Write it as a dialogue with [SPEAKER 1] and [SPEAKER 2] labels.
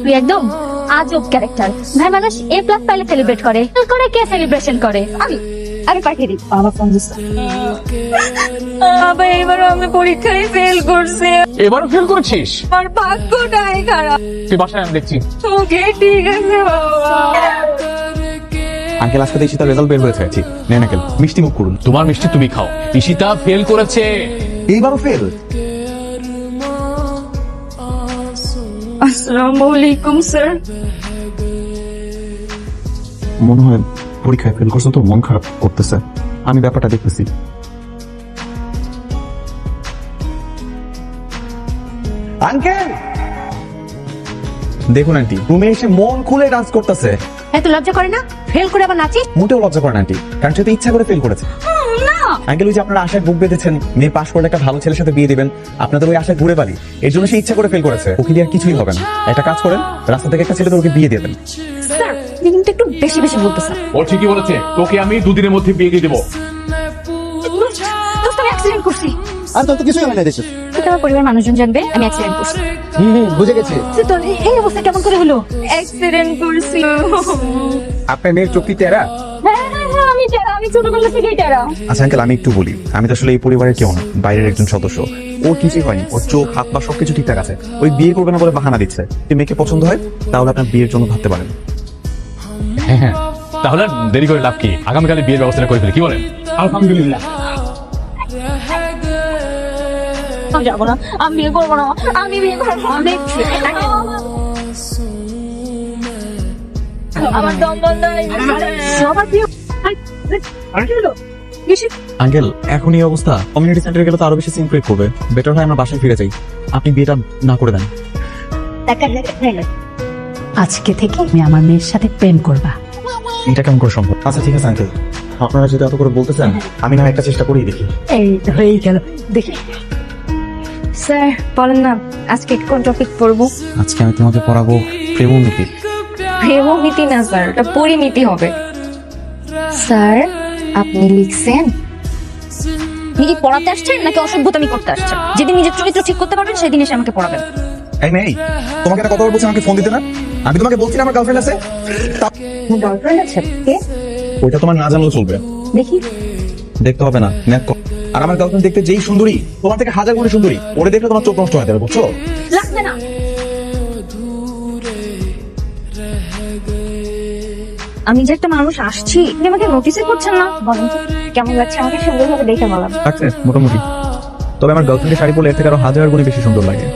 [SPEAKER 1] তুই একদম আজব ক্যারেক্টার। ভাই মানুষ A+ পাইলে সেলিব্রেট করে, কে সেলিব্রেশন করে? আমি পাঠিয়ে দিই।
[SPEAKER 2] আমার ফোন দিচ্ছে।
[SPEAKER 1] বাবা এবারও আমি পরীক্ষায় ফেল করছি।
[SPEAKER 3] এবারও ফেল করেছিস?
[SPEAKER 1] আমার ভাগ্যটাই খারাপ।
[SPEAKER 3] তুই বাসায় আমি দেখছি।
[SPEAKER 1] ওকে ঠিক আছে বাবা।
[SPEAKER 4] আঙ্কেল আজকে ঈশিতার রেজাল্ট বের হয়েছে। ঠিক নেন আঙ্কেল, মিষ্টি মুখ করুন।
[SPEAKER 3] তোমার মিষ্টি তুমি খাও। ঈশিতা ফেল করেছে।
[SPEAKER 4] এইবারও ফেল?
[SPEAKER 1] আসসালামু আলাইকুম স্যার।
[SPEAKER 4] মনে হয় পরীক্ষায় ফেল করছো তো মন খারাপ করতেছে। আমি ব্যাপারটা দেখতেছি। আঙ্কেল দেখুন আন্টি রুমে এসে মন খুলে ডান্স করতেছে।
[SPEAKER 1] এত লজ্জা করে না? ফেল করে আবার নাচি?
[SPEAKER 4] মোটেও লজ্জা করে না আন্টি, কারণ সে তো ইচ্ছা করে ফেল করেছে।
[SPEAKER 1] না
[SPEAKER 4] আঙ্কেল ওই যে আপনারা আশায় বুক বেঁধেছেন মেয়ে পাশ করলে একটা ভালো ছেলের সাথে বিয়ে দিবেন, আপনাদের ওই আশায় ঘুরে বাড়ি, এর জন্য সে ইচ্ছা করে ফেল করেছে। ওকে দিয়ে আর কিছুই হবে না। একটা কাজ করেন, রাস্তা থেকে একটা ছেলে ওকে বিয়ে দিয়ে দেন।
[SPEAKER 1] স্যার আপনি কিন্তু একটু বেশি বেশি বলতেছেন।
[SPEAKER 3] ও ঠিকই বলেছে, তোকে আমি 2 দিনের মধ্যে বিয়ে দিয়ে দেবো।
[SPEAKER 1] দোস্ত আমি অ্যাক্সিডেন্ট করছি।
[SPEAKER 2] আর তো কিছুই হয় না দেশে।
[SPEAKER 1] এটা আমার পরিবার মানুষজন জানবে আমি অ্যাক্সিডেন্ট করছি।
[SPEAKER 2] বুঝে গেছি।
[SPEAKER 1] তো এই অবস্থা কেমন করে হলো? অ্যাক্সিডেন্ট করছি।
[SPEAKER 4] আপনার মেয়ের চোখ কি টেরা?
[SPEAKER 1] হ্যাঁ, আমি ছোটবেলা থেকেই টেরা।
[SPEAKER 4] আচ্ছা আঙ্কেল আমি একটু বলি, আমি তো আসলে এই পরিবারের কেউ না, বাইরের একজন সদস্য। ওর কিছুই হয়নি, ওর চোখ হাত পা সবকিছু ঠিকঠাক আছে। ওই বিয়ে করবে না বলে বাহানা দিচ্ছে। যদি মেয়েকে পছন্দ হয় তাহলে আপনার বিয়ের জন্য ভাবতে পারেন।
[SPEAKER 3] হ্যাঁ, তাহলে আর দেরি করে লাভ কি? আগামীকালে বিয়ের ব্যবস্থা করে ফেলি, কি বলেন?
[SPEAKER 2] আলহামদুলিল্লাহ।
[SPEAKER 1] আমি যাবো না, আমি বিয়ে করবো না, আমি বিয়ে করবো না। দেখছি আমার দম বন্ধ হয়ে গেছে। সবার বিয়ে
[SPEAKER 4] আঙ্কেল এখন এই অবস্থা, কমিউনিটি সেন্টারে গেলে তো আরো বেশি সিনক্রেট করবে। বেটার হয় আমরা বাসায় ফিরে যাই। আপনি বিয়েটা না করে দেন।
[SPEAKER 5] আজকে থেকে তুমি আমার মেয়ের সাথে প্রেম করবা।
[SPEAKER 4] এটা কেমন করে সম্ভব? আচ্ছা ঠিক আছে আঙ্কেল, আপনারা যদি এত করে বলতেছেন আমি না একটা চেষ্টা করেই দেখি।
[SPEAKER 5] এই তো হয়েই গেল, দেখি।
[SPEAKER 1] স্যার বলেন না আজকে কোন টপিক পড়বো?
[SPEAKER 4] আজকে আমি তোমাকে পড়াবো প্রেমনীতি।
[SPEAKER 1] প্রেমনীতি না স্যার, এটা পরিমিতি হবে। স্যার আপনি লিখছেন নিজে পড়াতে আসছেন নাকি অসভ্যতামি করতে আসছেন? যেদিন নিজের চরিত্র ঠিক করতে পারবেন সেদিন এসে আমাকে পড়াবেন।
[SPEAKER 4] এই মেয়ে, তোমাকে একটা কথা বলছি, আমাকে ফোন দিতে না? আমি তোমাকে বলছি না আমার গার্লফ্রেন্ড আছে।
[SPEAKER 1] গার্লফ্রেন্ড আছে? কে?
[SPEAKER 4] ওইটা তোমার না জানলেও চলবে।
[SPEAKER 1] দেখি।
[SPEAKER 4] দেখতে হবে না, ন্যাক কর। আর আমার গার্লফ্রেন্ড দেখতে যেই সুন্দরী, তোমার থেকে 1000 গুণে সুন্দরী, ওরে দেখলে তোমার চোখ নষ্ট হয়ে যাবে, বুঝছো?
[SPEAKER 1] লাগবে না। আমি যে একটা মানুষ আসছি, আপনি আমাকে নোটিসই করছেন না। বলেন তো কেমন লাগছে আমাকে সুন্দরভাবে দেখে বলাম।
[SPEAKER 4] লাগছে মোটামুটি, তবে আমার গার্লফ্রেন্ডের শাড়ি পরলে এর থেকে আরো 1000 গুণে বেশি সুন্দর লাগে।